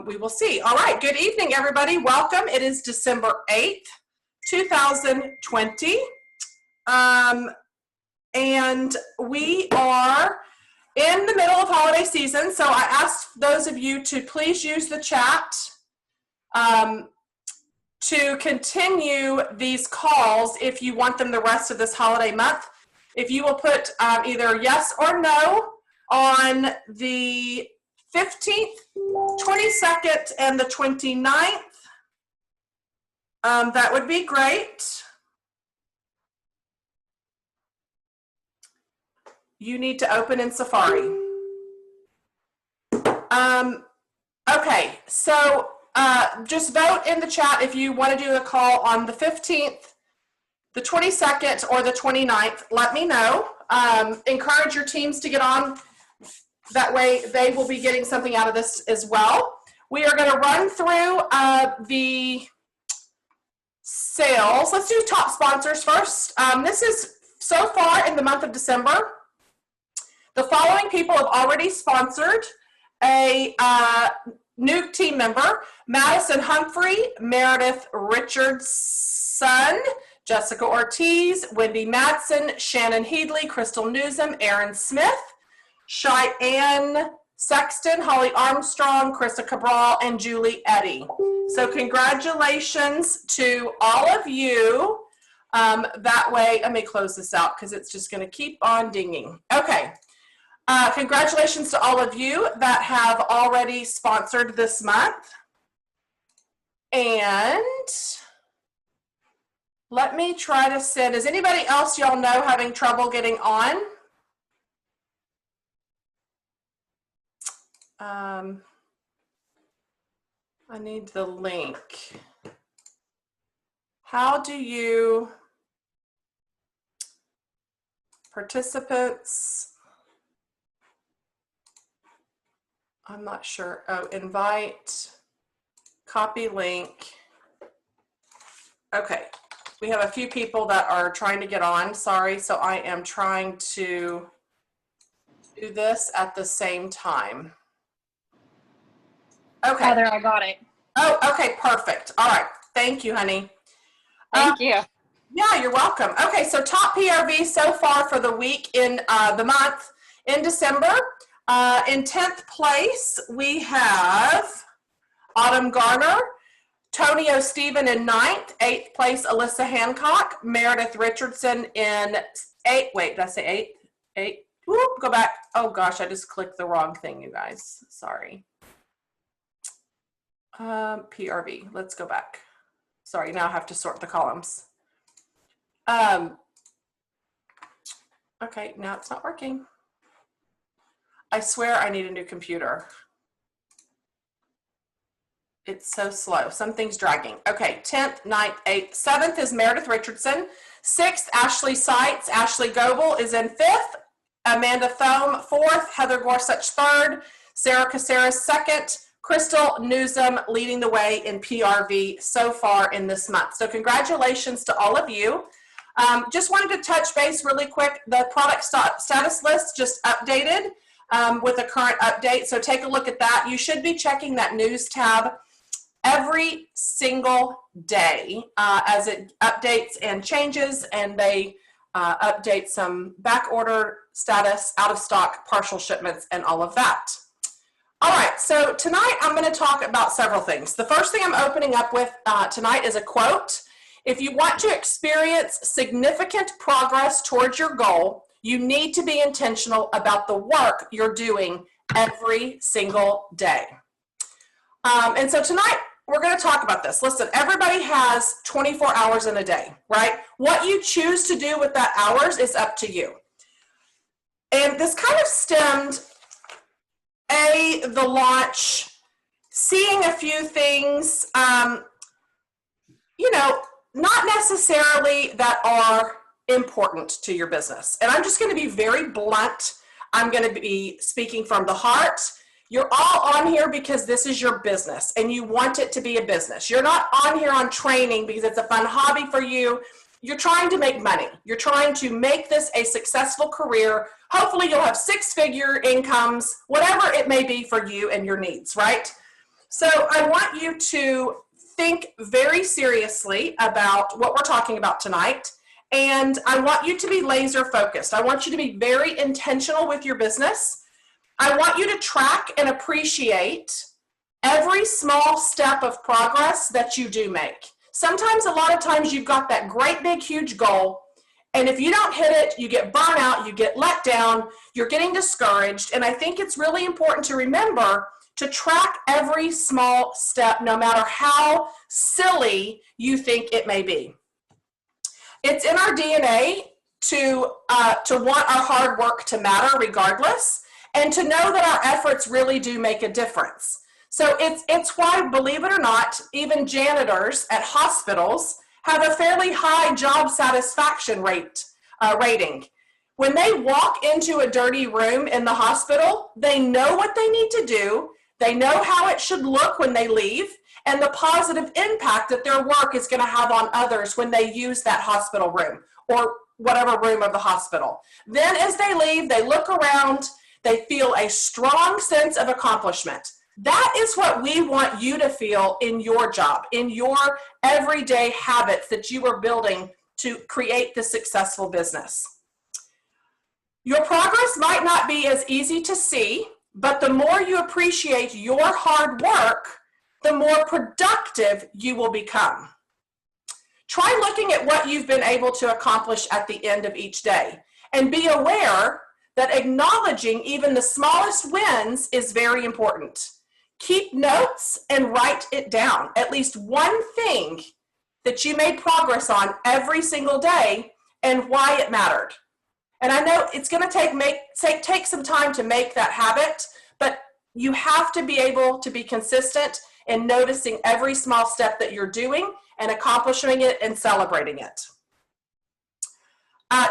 we will see. All right, good evening, everybody. Welcome. It is December 8th, 2020. And we are in the middle of holiday season, so I asked those of you to please use the chat to continue these calls if you want them the rest of this holiday month. If you will put either yes or no on the 15th, 22nd, and the 29th, that would be great. You need to open in Safari. Okay, so just vote in the chat if you want to do a call on the 15th, the 22nd, or the 29th. Let me know. Encourage your teams to get on. That way they will be getting something out of this as well. We are going to run through the sales. Let's do top sponsors first. This is so far in the month of December. The following people have already sponsored a new team member: Madison Humphrey, Meredith Richardson, Jessica Ortiz, Wendy Madsen, Shannon Headley, Crystal Newsom, Aaron Smith, Cheyenne Sexton, Holly Armstrong, Krista Cabral, and Julie Eddy. So congratulations to all of you. That way, let me close this out because it's just going to keep on dinging. Okay. Congratulations to all of you that have already sponsored this month. And let me try to send, is anybody else y'all know having trouble getting on? I need the link. How do you, participants, I'm not sure. Oh, invite, copy link. Okay, we have a few people that are trying to get on. Sorry, so I am trying to do this at the same time. Okay. Heather, I got it. Oh, okay, perfect. All right, thank you, honey. Thank you. Yeah, you're welcome. Okay, so top PRV so far for the week in the month in December. In 10th place, we have Autumn Garner, Tony O'Steven in 9th, 8th place, Alyssa Hancock, Meredith Richardson in 8th. Wait, did I say 8th? 8th. Whoop, go back. Oh gosh, I just clicked the wrong thing, you guys. Sorry. PRV, let's go back. Sorry, now I have to sort the columns. Okay, now it's not working. I swear I need a new computer. It's so slow. Something's dragging. Okay, 10th, 9th, 8th, 7th is Meredith Richardson. 6th, Ashley Seitz. Ashley Goebel is in 5th. Amanda Thome, 4th. Heather Gorsuch, 3rd. Sarah Caceres, 2nd. Crystal Newsom leading the way in PRV so far in this month. So congratulations to all of you. Just wanted to touch base really quick. The product status list just updated with a current update. So take a look at that. You should be checking that news tab every single day as it updates and changes, and they update some back order status, out of stock, partial shipments, and all of that. All right, so tonight I'm going to talk about several things. The first thing I'm opening up with tonight is a quote. If you want to experience significant progress towards your goal, you need to be intentional about the work you're doing every single day. And so tonight we're going to talk about this. Listen, everybody has 24 hours in a day, right? What you choose to do with that hours is up to you. And this kind of stemmed the launch, seeing a few things, you know, not necessarily that are important to your business. And I'm just going to be very blunt. I'm going to be speaking from the heart. You're all on here because this is your business and you want it to be a business. You're not on here on training because it's a fun hobby for you. You're trying to make money. You're trying to make this a successful career. Hopefully you'll have six-figure incomes, whatever it may be for you and your needs, right? So I want you to think very seriously about what we're talking about tonight. And I want you to be laser focused. I want you to be very intentional with your business. I want you to track and appreciate every small step of progress that you do make. Sometimes, a lot of times, you've got that great big huge goal, and if you don't hit it, you get burnt out, you get let down, you're getting discouraged. And I think it's really important to remember to track every small step, no matter how silly you think it may be. It's in our DNA to want our hard work to matter regardless, and to know that our efforts really do make a difference. So it's why, believe it or not, even janitors at hospitals have a fairly high job satisfaction rating. When they walk into a dirty room in the hospital, they know what they need to do, they know how it should look when they leave, and the positive impact that their work is going to have on others when they use that hospital room or whatever room of the hospital. Then as they leave, they look around, they feel a strong sense of accomplishment. That is what we want you to feel in your job, in your everyday habits that you are building to create the successful business. Your progress might not be as easy to see, but the more you appreciate your hard work, the more productive you will become. Try looking at what you've been able to accomplish at the end of each day, and be aware that acknowledging even the smallest wins is very important. Keep notes and write it down. At least one thing that you made progress on every single day and why it mattered. And I know it's going to take some time to make that habit, but you have to be able to be consistent in noticing every small step that you're doing and accomplishing it and celebrating it.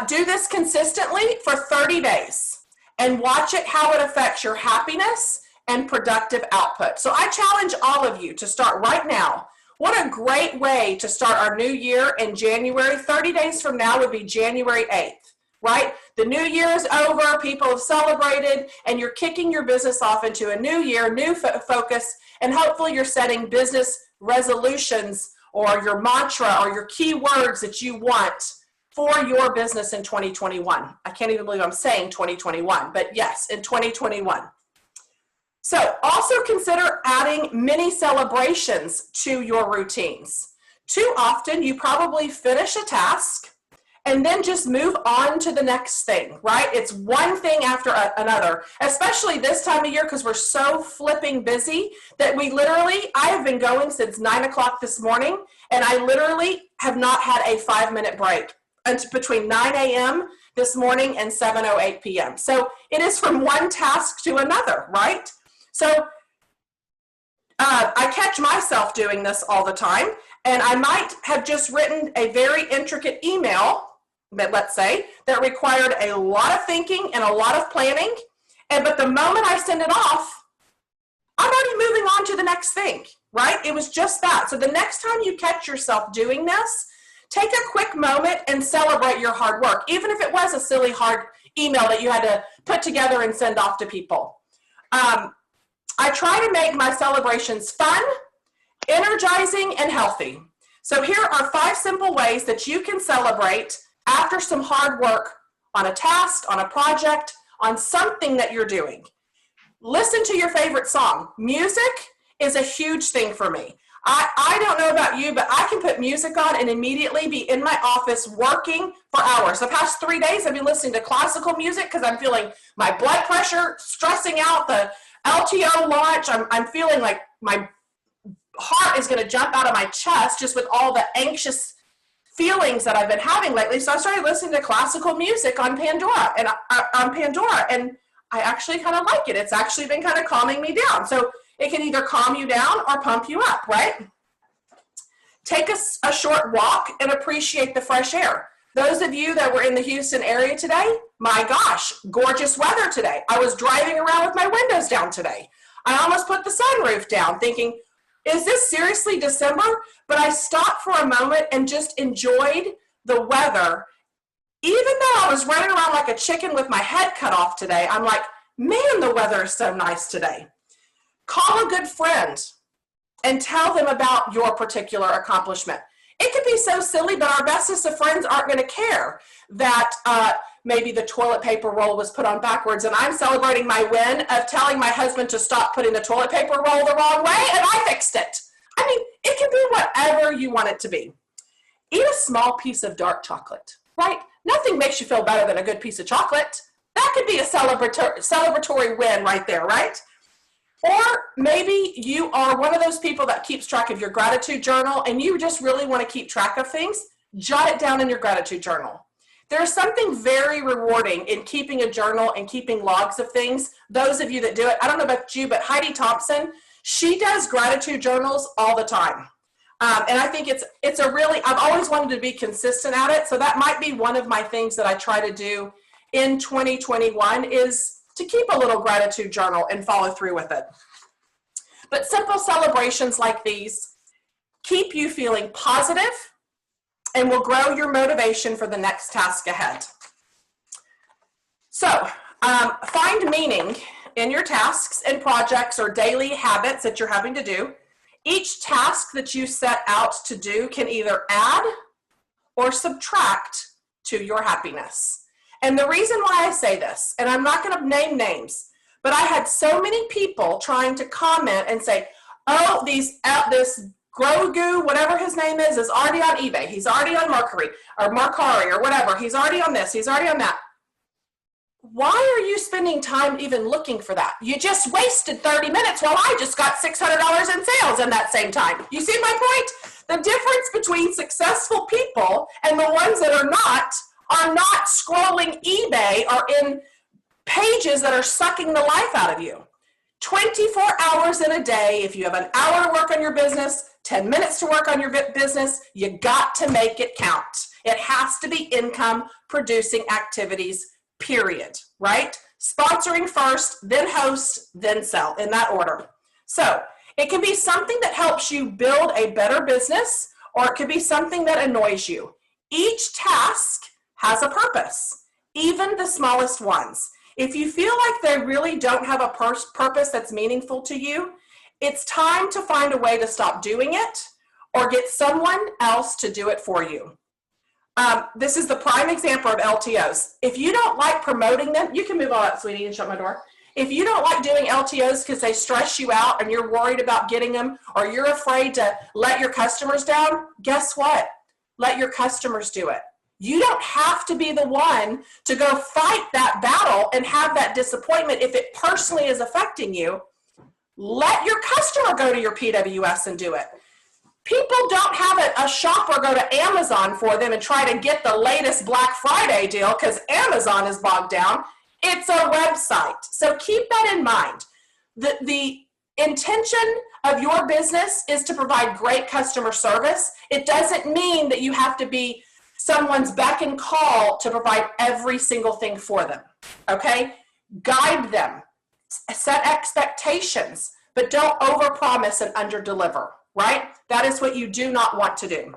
Do this consistently for 30 days and watch it how it affects your happiness and productive output. So I challenge all of you to start right now. What a great way to start our new year in January. 30 days from now would be January 8th, right? The new year is over, people have celebrated, and you're kicking your business off into a new year, new focus, and hopefully you're setting business resolutions or your mantra or your key words that you want for your business in 2021. I can't even believe I'm saying 2021, but yes, in 2021. So also consider adding mini celebrations to your routines. Too often you probably finish a task and then just move on to the next thing, right? It's one thing after another, especially this time of year because we're so flipping busy that I have been going since 9 o'clock this morning, and I literally have not had a 5-minute break between 9 a.m. this morning and 7:08 p.m. So it is from one task to another, right? So I catch myself doing this all the time, and I might have just written a very intricate email, let's say, that required a lot of thinking and a lot of planning, but the moment I send it off, I'm already moving on to the next thing, right? It was just that. So the next time you catch yourself doing this, take a quick moment and celebrate your hard work, even if it was a silly hard email that you had to put together and send off to people. I try to make my celebrations fun, energizing, and healthy. So here are 5 simple ways that you can celebrate after some hard work on a task, on a project, on something that you're doing. Listen to your favorite song. Music is a huge thing for me. I don't know about you, but I can put music on and immediately be in my office working for hours. The past 3 days, I've been listening to classical music because I'm feeling my blood pressure, stressing out, the LTO launch. I'm feeling like my heart is going to jump out of my chest just with all the anxious feelings that I've been having lately. So I started listening to classical music on Pandora, and I actually kind of like it. It's actually been kind of calming me down. So it can either calm you down or pump you up, right? Take a short walk and appreciate the fresh air. Those of you that were in the Houston area today, my gosh, gorgeous weather today. I was driving around with my windows down today. I almost put the sunroof down thinking, is this seriously December? But I stopped for a moment and just enjoyed the weather. Even though I was running around like a chicken with my head cut off today, I'm like, man, the weather is so nice today. Call a good friend. and tell them about your particular accomplishment. It could be so silly, but our bestest of friends aren't going to care that maybe the toilet paper roll was put on backwards, and I'm celebrating my win of telling my husband to stop putting the toilet paper roll the wrong way, and I fixed it. I mean, it can be whatever you want it to be. Eat a small piece of dark chocolate, right? Nothing makes you feel better than a good piece of chocolate. That could be a celebratory win right there, right? Or maybe you are one of those people that keeps track of your gratitude journal and you just really want to keep track of things. Jot it down in your gratitude journal. There's something very rewarding in keeping a journal and keeping logs of things. Those of you that do it, I don't know about you, but Heidi Thompson, she does gratitude journals all the time. And I think it's a really, I've always wanted to be consistent at it. So that might be one of my things that I try to do in 2021 is to keep a little gratitude journal and follow through with it. But simple celebrations like these keep you feeling positive and will grow your motivation for the next task ahead. So find meaning in your tasks and projects or daily habits that you're having to do. Each task that you set out to do can either add or subtract to your happiness. And the reason why I say this, and I'm not going to name names, but I had so many people trying to comment and say, oh, this Grogu, whatever his name is already on eBay. He's already on Mercari or whatever. He's already on this. He's already on that. Why are you spending time even looking for that? You just wasted 30 minutes while I just got $600 in sales in that same time. You see my point? The difference between successful people and the ones that are not scrolling eBay or in pages that are sucking the life out of you. 24 hours in a day, if you have an hour to work on your business, 10 minutes to work on your business, you got to make it count. It has to be income producing activities, period, right? Sponsoring first, then host, then sell, in that order. So it can be something that helps you build a better business, or it could be something that annoys you. Each task has a purpose, even the smallest ones. If you feel like they really don't have a purpose that's meaningful to you, it's time to find a way to stop doing it or get someone else to do it for you. This is the prime example of LTOs. If you don't like promoting them, you can move on, sweetie, and shut my door. If you don't like doing LTOs because they stress you out and you're worried about getting them or you're afraid to let your customers down, guess what? Let your customers do it. You don't have to be the one to go fight that battle and have that disappointment if it personally is affecting you. Let your customer go to your PWS and do it. People don't have a shopper go to Amazon for them and try to get the latest Black Friday deal because Amazon is bogged down. It's a website. So keep that in mind. The intention of your business is to provide great customer service. It doesn't mean that you have to be someone's beck and call to provide every single thing for them, okay? Guide them, set expectations, but don't overpromise and underdeliver, right? That is what you do not want to do.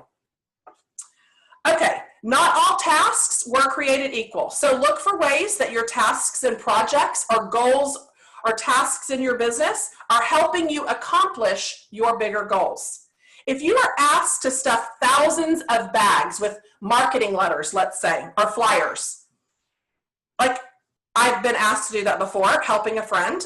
Okay, not all tasks were created equal. So look for ways that your tasks and projects or goals or tasks in your business are helping you accomplish your bigger goals. If you are asked to stuff thousands of bags with marketing letters, let's say, or flyers, like I've been asked to do that before, helping a friend,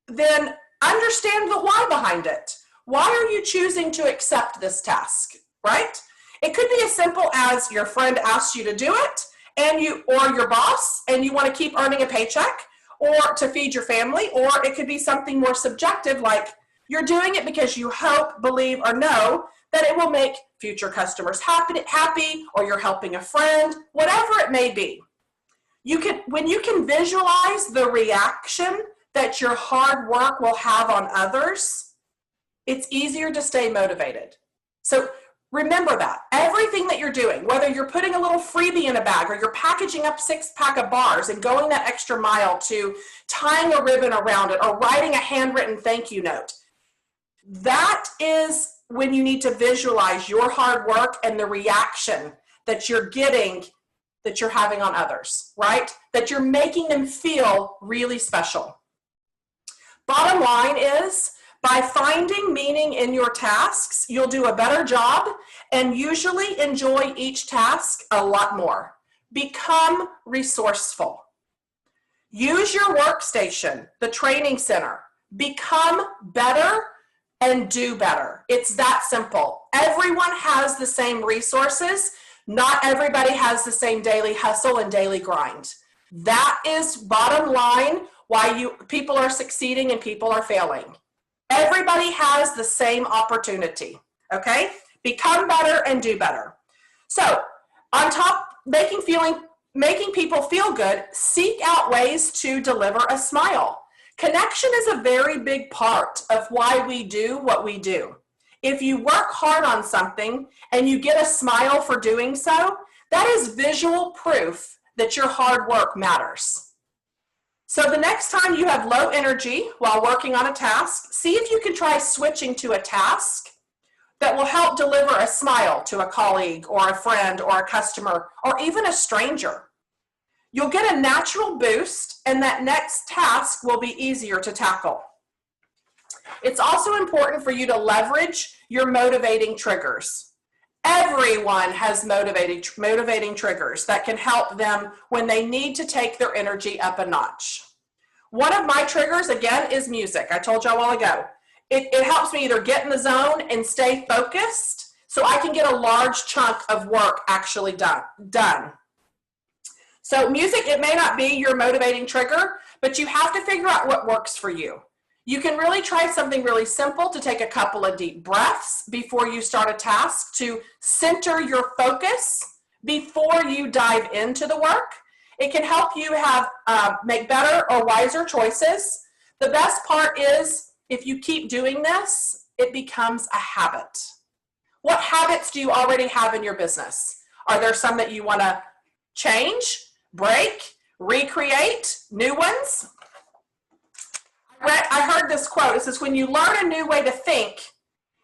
then understand the why behind it. Why are you choosing to accept this task, right? It could be as simple as your friend asks you to do it, and or your boss, and you want to keep earning a paycheck, or to feed your family, or it could be something more subjective like you're doing it because you hope, believe, or know that it will make future customers happy, or you're helping a friend, whatever it may be. When you can visualize the reaction that your hard work will have on others, it's easier to stay motivated. So remember that. Everything that you're doing, whether you're putting a little freebie in a bag or you're packaging up 6-pack of bars and going that extra mile to tying a ribbon around it or writing a handwritten thank you note, that is when you need to visualize your hard work and the reaction that you're getting, that you're having on others, right? That you're making them feel really special. Bottom line is, By finding meaning in your tasks, you'll do a better job and usually enjoy each task a lot more. Become resourceful. Use your workstation, the training center. Become better and do better. It's that simple. Everyone has the same resources. Not everybody has the same daily hustle and daily grind. That is bottom line why people are succeeding and people are failing. Everybody has the same opportunity, okay? Become better and do better. So on top, making people feel good, seek out ways to deliver a smile. Connection is a very big part of why we do what we do. If you work hard on something and you get a smile for doing so, that is visual proof that your hard work matters. So the next time you have low energy while working on a task, see if you can try switching to a task that will help deliver a smile to a colleague or a friend or a customer or even a stranger. You'll get a natural boost and that next task will be easier to tackle. It's also important for you to leverage your motivating triggers. Everyone has motivating triggers that can help them when they need to take their energy up a notch. One of my triggers, again, is music. I told you a while ago. It helps me either get in the zone and stay focused so I can get a large chunk of work actually done. So music, it may not be your motivating trigger, but you have to figure out what works for you. You can really try something really simple to take a couple of deep breaths before you start a task to center your focus before you dive into the work. It can help you make better or wiser choices. The best part is if you keep doing this, it becomes a habit. What habits do you already have in your business? Are there some that you want to change, break, recreate, new ones? I heard this quote. It says, when you learn a new way to think,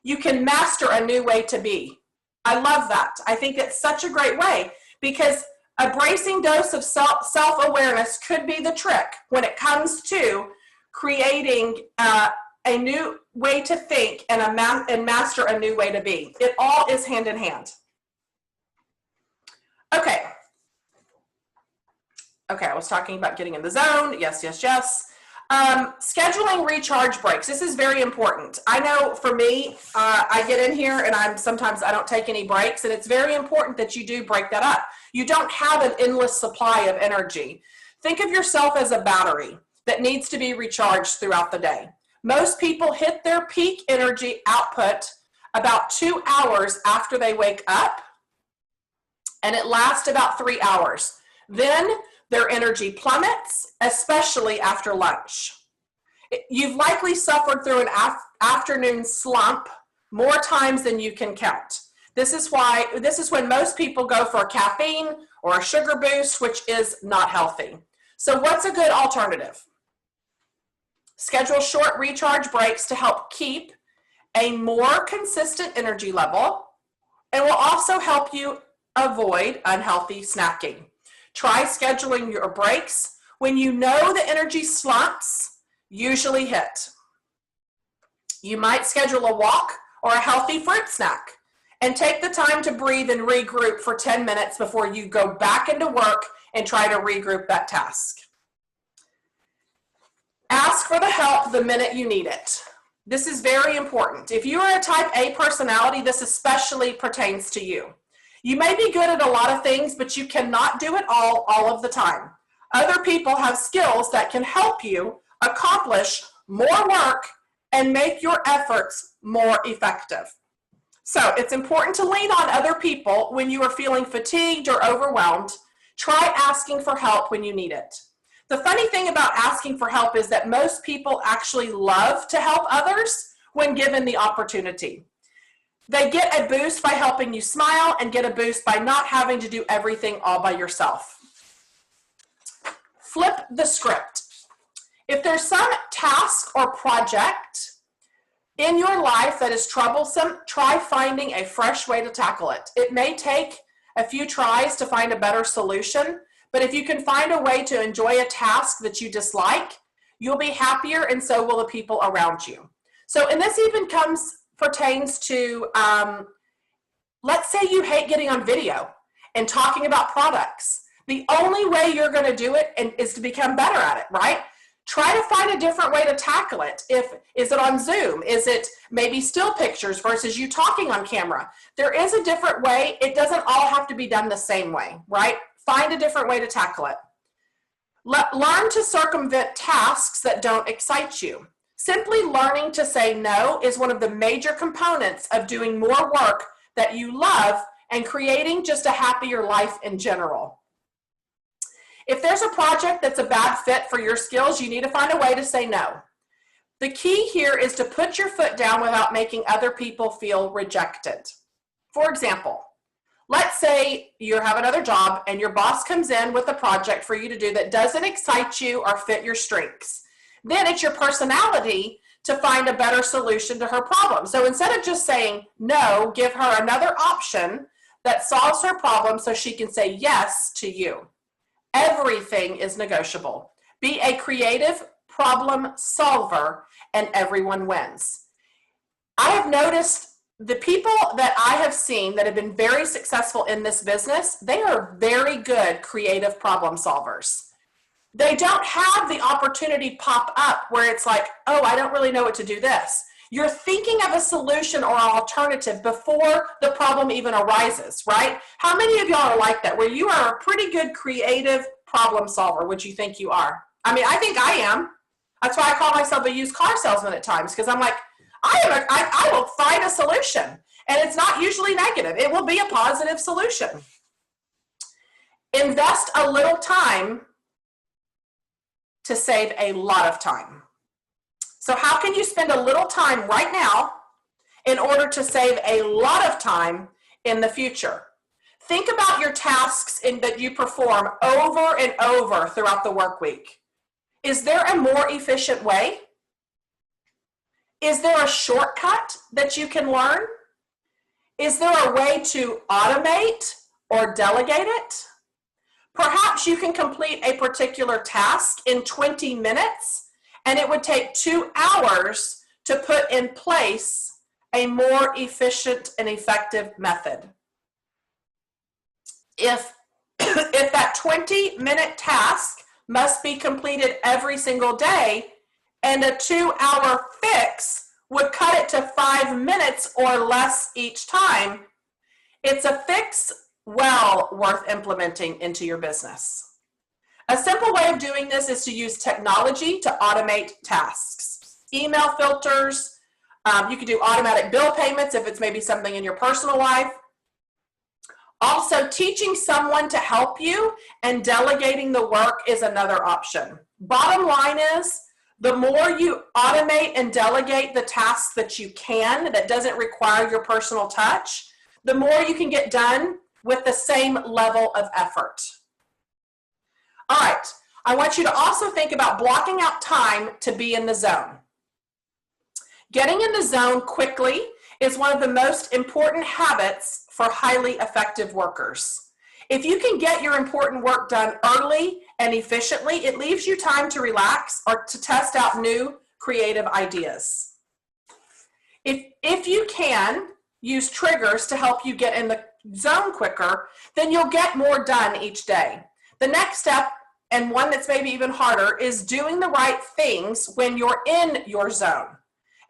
you can master a new way to be. I love that. I think it's such a great way because a bracing dose of self-awareness could be the trick when it comes to creating a new way to think and master a new way to be. It all is hand in hand. Okay. Okay, I was talking about getting in the zone. Yes, yes, yes. Scheduling recharge breaks. This is very important. I know for me, I get in here and sometimes I don't take any breaks, and it's very important that you do break that up. You don't have an endless supply of energy. Think of yourself as a battery that needs to be recharged throughout the day. Most people hit their peak energy output about 2 hours after they wake up, and it lasts about 3 hours. Then their energy plummets, especially after lunch. You've likely suffered through an afternoon slump more times than you can count. This is when most people go for a caffeine or a sugar boost, which is not healthy. So what's a good alternative? Schedule short recharge breaks to help keep a more consistent energy level, and will also help you avoid unhealthy snacking. Try scheduling your breaks when you know the energy slumps usually hit. You might schedule a walk or a healthy fruit snack and take the time to breathe and regroup for 10 minutes before you go back into work and try to regroup that task. Ask for the help the minute you need it. This is very important. If you are a type A personality, this especially pertains to you. You may be good at a lot of things, but you cannot do it all of the time. Other people have skills that can help you accomplish more work and make your efforts more effective. So it's important to lean on other people when you are feeling fatigued or overwhelmed. Try asking for help when you need it. The funny thing about asking for help is that most people actually love to help others when given the opportunity. They get a boost by helping you smile and get a boost by not having to do everything all by yourself. Flip the script. If there's some task or project in your life that is troublesome, try finding a fresh way to tackle it. It may take a few tries to find a better solution, but if you can find a way to enjoy a task that you dislike, you'll be happier and so will the people around you. So, and this even pertains to, let's say you hate getting on video and talking about products. The only way you're going to do it is to become better at it, right? Try to find a different way to tackle it. Is it on Zoom? Is it maybe still pictures versus you talking on camera? There is a different way. It doesn't all have to be done the same way, right? Find a different way to tackle it. Learn to circumvent tasks that don't excite you. Simply learning to say no is one of the major components of doing more work that you love and creating just a happier life in general. If there's a project that's a bad fit for your skills, you need to find a way to say no. The key here is to put your foot down without making other people feel rejected. For example, let's say you have another job and your boss comes in with a project for you to do that doesn't excite you or fit your strengths. Then it's your personality to find a better solution to her problem. So instead of just saying no, give her another option that solves her problem so she can say yes to you. Everything is negotiable. Be a creative problem solver and everyone wins. I have noticed the people that I have seen that have been very successful in this business, they are very good creative problem solvers. They don't have the opportunity pop up where it's like, oh, I don't really know what to do this. You're thinking of a solution or an alternative before the problem even arises, right? How many of y'all are like that, where you are a pretty good creative problem solver? Would you think you are? I mean, I think I am. That's why I call myself a used car salesman at times, because I'm like, I will find a solution, and it's not usually negative. It will be a positive solution. Invest a little time to save a lot of time. So how can you spend a little time right now in order to save a lot of time in the future? Think about your tasks that you perform over and over throughout the work week. Is there a more efficient way? Is there a shortcut that you can learn? Is there a way to automate or delegate it? Perhaps you can complete a particular task in 20 minutes, and it would take 2 hours to put in place a more efficient and effective method. If that 20-minute task must be completed every single day, and a 2-hour fix would cut it to 5 minutes or less each time, it's a fix well worth implementing into your business. A simple way of doing this is to use technology to automate tasks. Email filters, you can do automatic bill payments if it's maybe something in your personal life. Also, teaching someone to help you and delegating the work is another option. Bottom line is, the more you automate and delegate the tasks that you can, that doesn't require your personal touch, the more you can get done with the same level of effort. All right, I want you to also think about blocking out time to be in the zone. Getting in the zone quickly is one of the most important habits for highly effective workers. If you can get your important work done early and efficiently, it leaves you time to relax or to test out new creative ideas. If you can use triggers to help you get in the zone quicker, then you'll get more done each day. The next step, and one that's maybe even harder, is doing the right things when you're in your zone.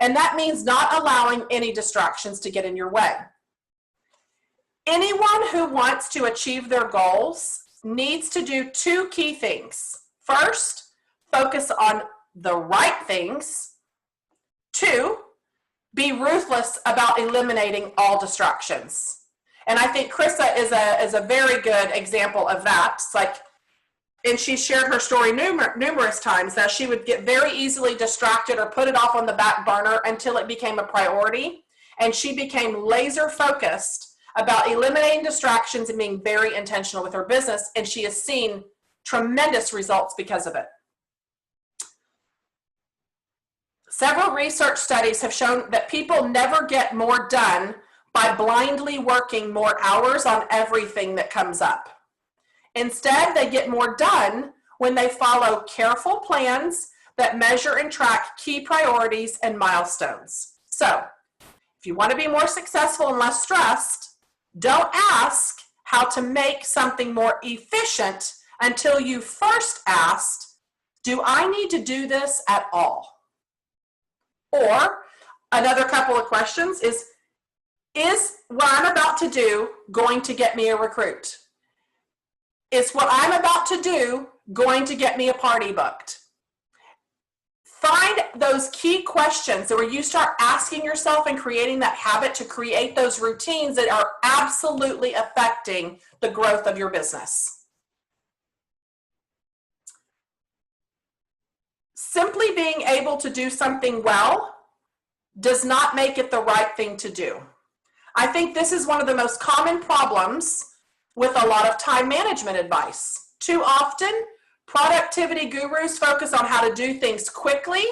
And that means not allowing any distractions to get in your way. Anyone who wants to achieve their goals needs to do 2 key things. First, focus on the right things. 2, be ruthless about eliminating all distractions. And I think Krissa is a very good example of that. It's like, and she shared her story numerous times that she would get very easily distracted or put it off on the back burner until it became a priority. And she became laser focused about eliminating distractions and being very intentional with her business. And she has seen tremendous results because of it. Several research studies have shown that people never get more done by blindly working more hours on everything that comes up. Instead, they get more done when they follow careful plans that measure and track key priorities and milestones. So, if you want to be more successful and less stressed, don't ask how to make something more efficient until you first asked, do I need to do this at all? Or another couple of questions is what I'm about to do going to get me a recruit? Is what I'm about to do going to get me a party booked? Find those key questions where you start asking yourself and creating that habit to create those routines that are absolutely affecting the growth of your business. Simply being able to do something well does not make it the right thing to do. I think this is one of the most common problems with a lot of time management advice. Too often, productivity gurus focus on how to do things quickly,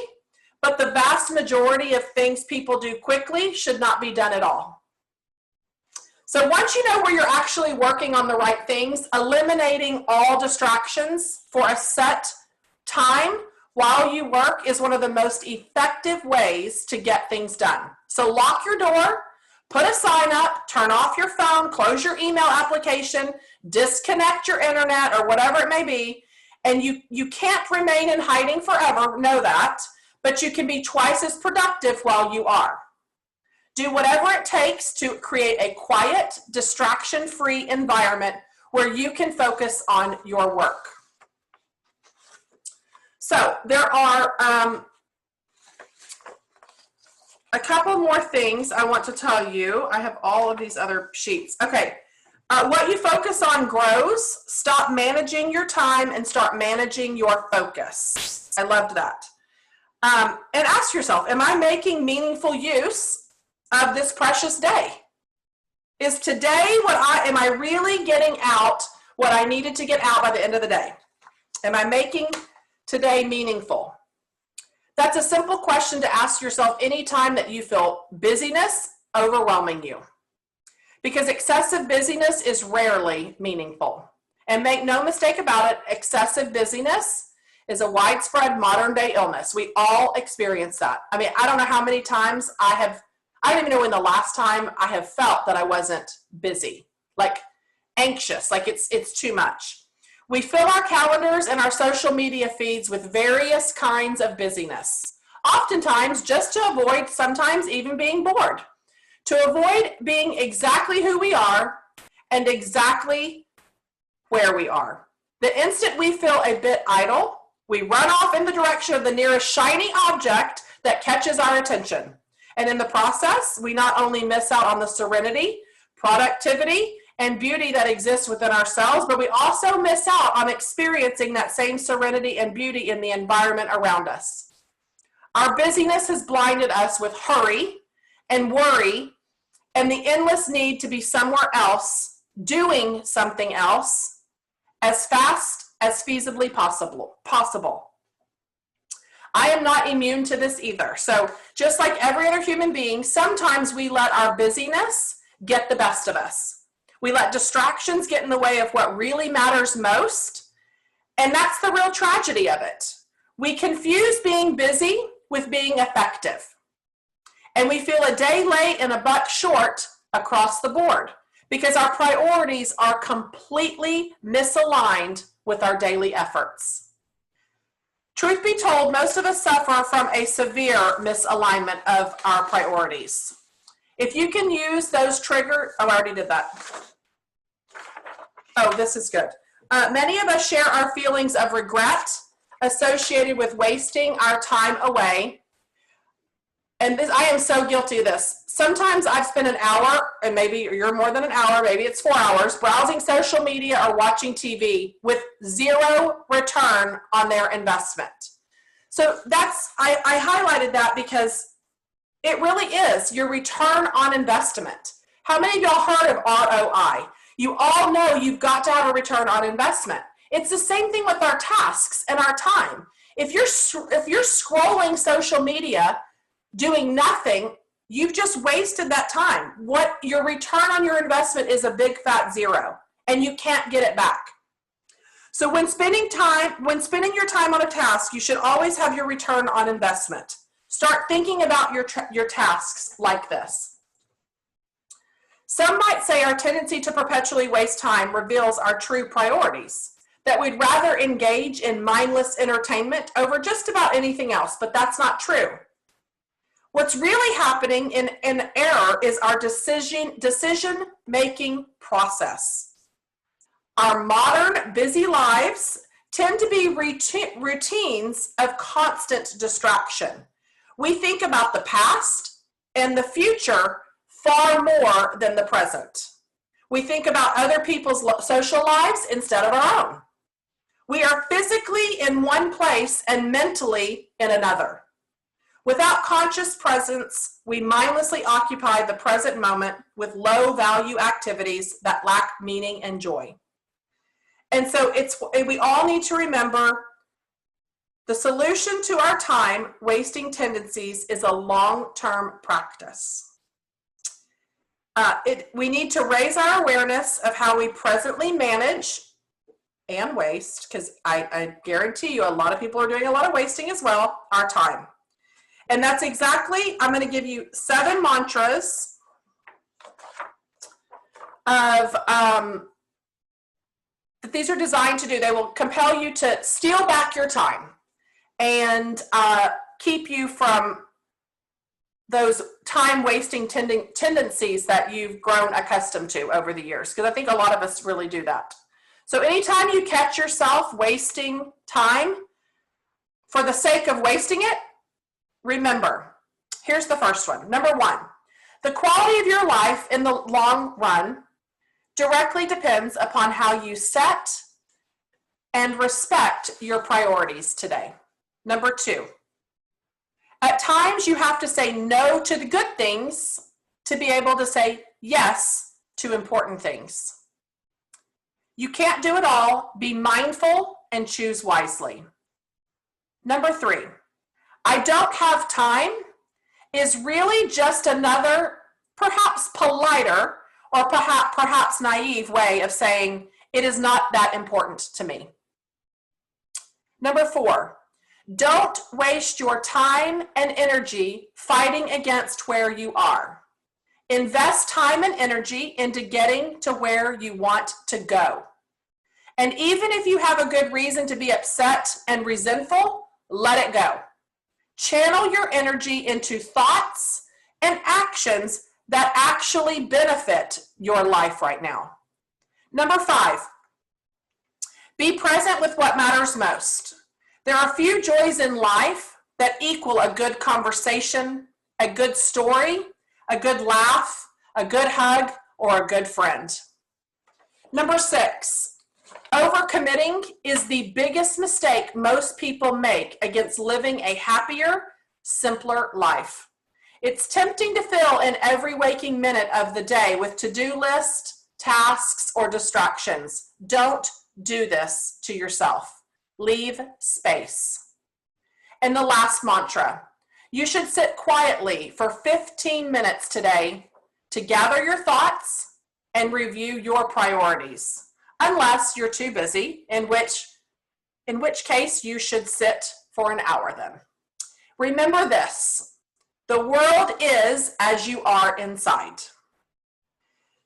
but the vast majority of things people do quickly should not be done at all. So once you know where you're actually working on the right things, eliminating all distractions for a set time while you work is one of the most effective ways to get things done. So lock your door, put a sign up, turn off your phone, close your email application, disconnect your internet or whatever it may be. And you can't remain in hiding forever, know that, but you can be twice as productive while you are. Do whatever it takes to create a quiet, distraction-free environment where you can focus on your work. So there are a couple more things I want to tell you. I have all of these other sheets. Okay. What you focus on grows. Stop managing your time and start managing your focus. I loved that. And ask yourself, am I making meaningful use of this precious day? Is today am I really getting out what I needed to get out by the end of the day? Am I making today meaningful? That's a simple question to ask yourself anytime that you feel busyness overwhelming you. Because excessive busyness is rarely meaningful. And make no mistake about it, excessive busyness is a widespread modern day illness. We all experience that. I mean, I don't know how many times I don't even know when the last time I have felt that I wasn't busy, like anxious, like it's too much. We fill our calendars and our social media feeds with various kinds of busyness, oftentimes just to avoid sometimes even being bored. To avoid being exactly who we are and exactly where we are. The instant we feel a bit idle, we run off in the direction of the nearest shiny object that catches our attention. And in the process, we not only miss out on the serenity, productivity, and beauty that exists within ourselves, but we also miss out on experiencing that same serenity and beauty in the environment around us. Our busyness has blinded us with hurry and worry and the endless need to be somewhere else, doing something else as fast as feasibly possible. I am not immune to this either. So just like every other human being, sometimes we let our busyness get the best of us. We let distractions get in the way of what really matters most, and that's the real tragedy of it. We confuse being busy with being effective. And we feel a day late and a buck short across the board because our priorities are completely misaligned with our daily efforts. Truth be told, most of us suffer from a severe misalignment of our priorities. If you can use those triggers, oh, I already did that. Oh, this is good. Many of us share our feelings of regret associated with wasting our time away. And I am so guilty of this. Sometimes I've spent an hour, and maybe you're more than an hour, maybe it's 4 hours, browsing social media or watching TV with zero return on their investment. So I highlighted that because it really is your return on investment. How many of y'all heard of ROI? You all know you've got to have a return on investment. It's the same thing with our tasks and our time. If you're scrolling social media, doing nothing, you've just wasted that time. What your return on your investment is a big fat zero, and you can't get it back. So when spending your time on a task, you should always have your return on investment. Start thinking about your tasks like this. Some might say our tendency to perpetually waste time reveals our true priorities, that we'd rather engage in mindless entertainment over just about anything else, but that's not true. What's really happening in error is our decision-making process. Our modern busy lives tend to be routines of constant distraction. We think about the past and the future far more than the present. We think about other people's social lives instead of our own. We are physically in one place and mentally in another. Without conscious presence, we mindlessly occupy the present moment with low-value activities that lack meaning and joy. And so we all need to remember the solution to our time wasting tendencies is a long-term practice. We need to raise our awareness of how we presently manage and waste, because I guarantee you a lot of people are doing a lot of wasting as well, our time. And that's exactly, I'm going to give you 7 mantras of that these are designed to do. They will compel you to steal back your time and keep you from those time-wasting tendencies that you've grown accustomed to over the years, because I think a lot of us really do that. So anytime you catch yourself wasting time for the sake of wasting it, remember, here's the first one. Number 1, the quality of your life in the long run directly depends upon how you set and respect your priorities today. Number 2, at times you have to say no to the good things to be able to say yes to important things. You can't do it all. Be mindful and choose wisely. Number 3, I don't have time is really just another, perhaps politer or perhaps naive way of saying it is not that important to me. Number 4, don't waste your time and energy fighting against where you are. Invest time and energy into getting to where you want to go. And even if you have a good reason to be upset and resentful, let it go. Channel your energy into thoughts and actions that actually benefit your life right now. Number 5, be present with what matters most. There are few joys in life that equal a good conversation, a good story, a good laugh, a good hug, or a good friend. Number 6, overcommitting is the biggest mistake most people make against living a happier, simpler life. It's tempting to fill in every waking minute of the day with to-do lists, tasks, or distractions. Don't do this to yourself. Leave space. And the last mantra, you should sit quietly for 15 minutes today to gather your thoughts and review your priorities, unless you're too busy, in which case you should sit for an hour then. Remember this, the world is as you are inside.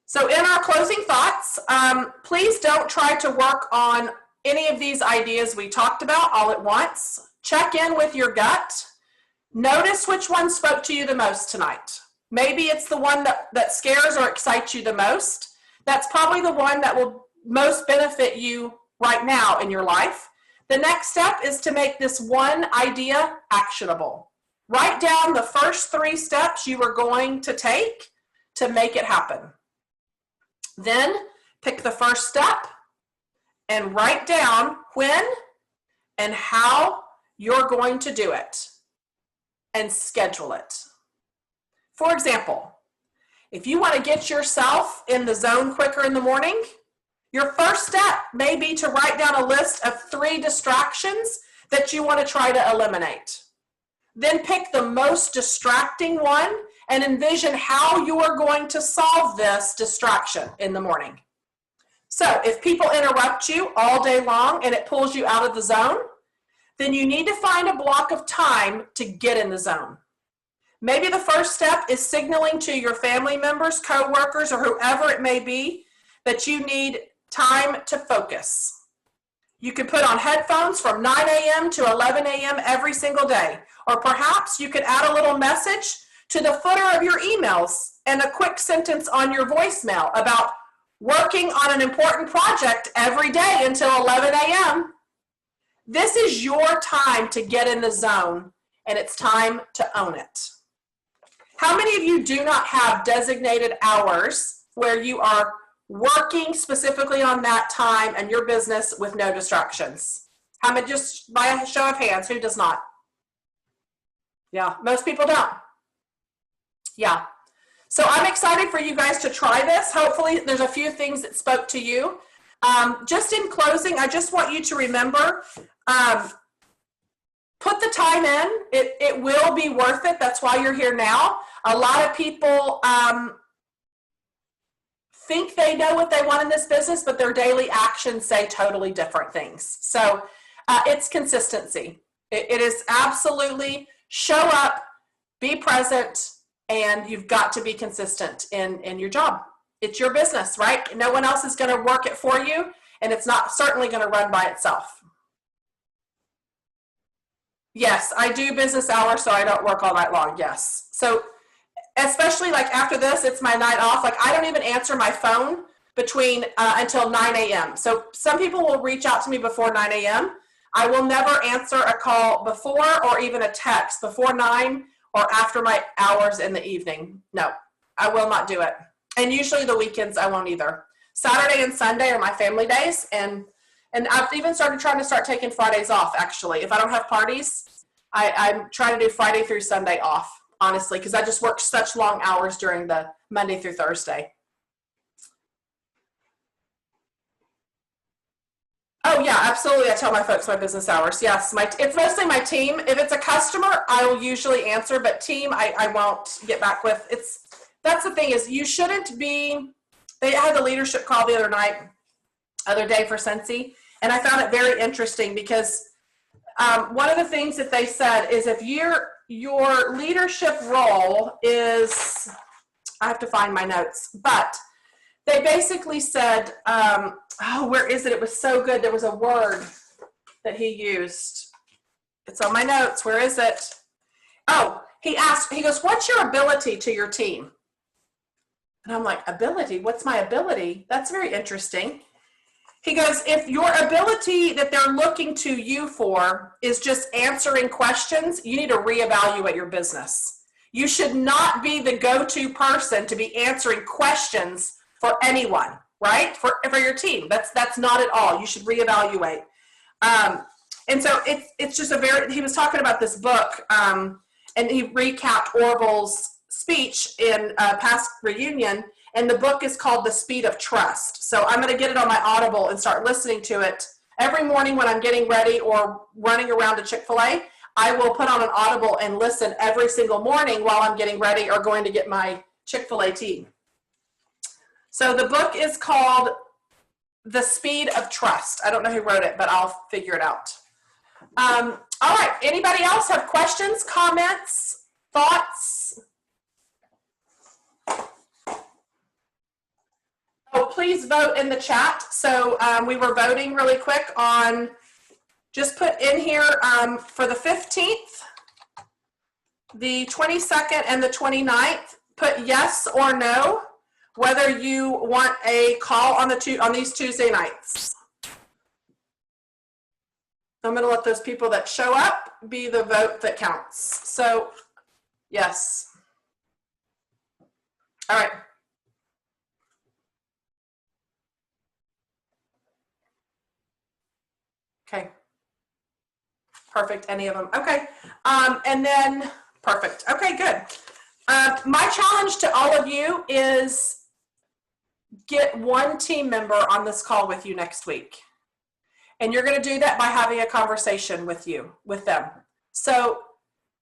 So in our closing thoughts, please don't try to work on any of these ideas we talked about all at once. Check in with your gut. Notice which one spoke to you the most tonight. Maybe it's the one that scares or excites you the most. That's probably the one that will most benefit you right now in your life. The next step is to make this one idea actionable. Write down the first 3 steps you are going to take to make it happen. Then pick the first step and write down when and how you're going to do it and schedule it. For example, if you want to get yourself in the zone quicker in the morning, your first step may be to write down a list of 3 distractions that you want to try to eliminate. Then pick the most distracting one and envision how you are going to solve this distraction in the morning. So if people interrupt you all day long and it pulls you out of the zone, then you need to find a block of time to get in the zone. Maybe the first step is signaling to your family members, coworkers, or whoever it may be that you need time to focus. You can put on headphones from 9 a.m. to 11 a.m. every single day. Or perhaps you could add a little message to the footer of your emails and a quick sentence on your voicemail about working on an important project every day until 11 a.m. This is your time to get in the zone, and it's time to own it. How many of you do not have designated hours where you are working specifically on that time and your business with no distractions? How many, just by a show of hands, who does not? Yeah, most people don't. Yeah. So I'm excited for you guys to try this. Hopefully there's a few things that spoke to you. Just in closing, I just want you to remember, put the time in. It will be worth it. That's why you're here now. A lot of people think they know what they want in this business, but their daily actions say totally different things. So it's consistency. It is absolutely show up, be present, and you've got to be consistent in your job. It's your business, right? No one else is going to work it for you, and it's not certainly going to run by itself. Yes, I do business hours, so I don't work all night long. Yes. So especially like after this, it's my night off. Like I don't even answer my phone between until 9 a.m. So some people will reach out to me before 9 a.m. I will never answer a call before or even a text before 9 or after my hours in the evening. No, I will not do it. And usually the weekends I won't either. Saturday and Sunday are my family days, and I've even started trying to start taking Fridays off, actually. If I don't have parties, I'm trying to do Friday through Sunday off, honestly, because I just work such long hours during the Monday through Thursday. Oh yeah, absolutely. I tell my folks my business hours. Yes, it's mostly my team. If it's a customer, I will usually answer, but team, I won't get back with. That's the thing is you shouldn't be. They had the leadership call the other day for Sensi, and I found it very interesting because one of the things that they said is if your leadership role is, I have to find my notes, but they basically said, oh, where is it? It was so good. There was a word that he used. It's on my notes. Where is it? Oh, he goes, what's your ability to your team? And I'm like, ability? What's my ability? That's very interesting. He goes, if your ability that they're looking to you for is just answering questions, you need to reevaluate your business. You should not be the go-to person to be answering questions for anyone, right? For your team. That's not at all. You should reevaluate. And so it's just he was talking about this book, and he recapped Orville's speech in a past reunion, and the book is called The Speed of Trust. So I'm going to get it on my Audible and start listening to it every morning when I'm getting ready or running around to Chick-fil-A. I will put on an Audible and listen every single morning while I'm getting ready or going to get my Chick-fil-A tea. So the book is called The Speed of Trust. I don't know who wrote it, but I'll figure it out. All right, anybody else have questions, comments, thoughts? Oh, please vote in the chat. So we were voting really quick on, just put in here for the 15th, the 22nd, and the 29th, put yes or no, whether you want a call on these Tuesday nights. I'm going to let those people that show up be the vote that counts. So, yes. All right. Okay. Perfect. Any of them. Okay. And then, perfect. Okay, good. My challenge to all of you is get one team member on this call with you next week. And you're going to do that by having a conversation with them. So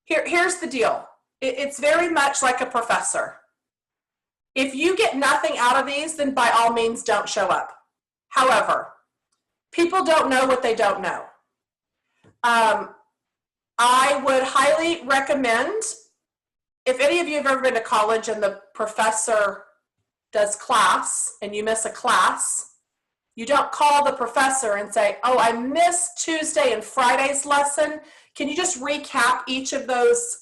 here's the deal. It's very much like a professor. If you get nothing out of these, then by all means don't show up. However, people don't know what they don't know. I would highly recommend, if any of you have ever been to college and the professor does class and you miss a class, you don't call the professor and say, oh, I missed Tuesday and Friday's lesson. Can you just recap each of those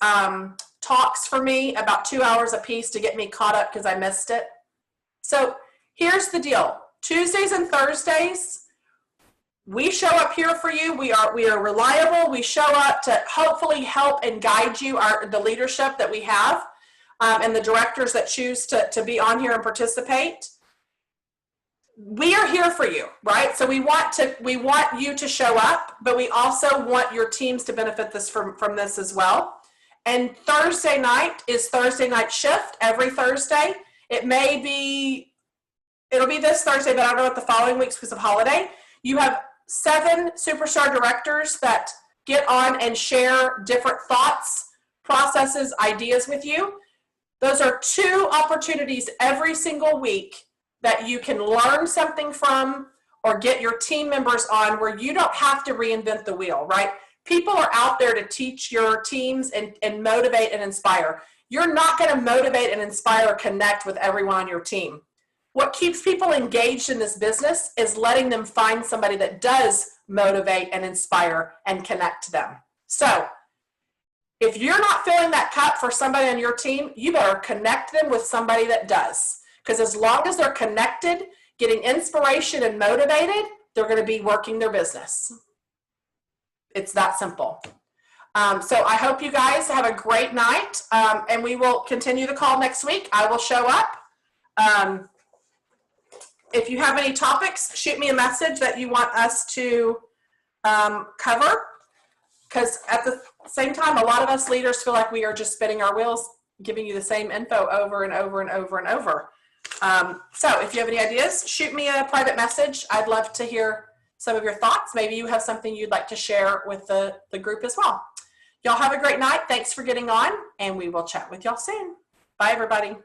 talks for me, about 2 hours a piece, to get me caught up because I missed it? So here's the deal. Tuesdays and Thursdays, we show up here for you. We are reliable. We show up to hopefully help and guide you, the leadership that we have, and the directors that choose to be on here and participate. We are here for you, right? So we want you to show up, but we also want your teams to benefit from this as well. And Thursday night is Thursday night shift every Thursday. It'll be this Thursday, but I don't know what the following week's because of holiday. You have 7 superstar directors that get on and share different thoughts, processes, ideas with you. Those are 2 opportunities every single week that you can learn something from or get your team members on, where you don't have to reinvent the wheel, right? People are out there to teach your teams and motivate and inspire. You're not going to motivate and inspire or connect with everyone on your team. What keeps people engaged in this business is letting them find somebody that does motivate and inspire and connect to them. So if you're not filling that cup for somebody on your team, you better connect them with somebody that does. Because as long as they're connected, getting inspiration and motivated, they're going to be working their business. It's that simple. So I hope you guys have a great night, and we will continue the call next week. I will show up. If you have any topics, shoot me a message that you want us to cover, because at the same time, a lot of us leaders feel like we are just spinning our wheels, giving you the same info over and over and over and over. So if you have any ideas, shoot me a private message. I'd love to hear some of your thoughts. Maybe you have something you'd like to share with the group as well. Y'all have a great night. Thanks for getting on, and we will chat with y'all soon. Bye, everybody.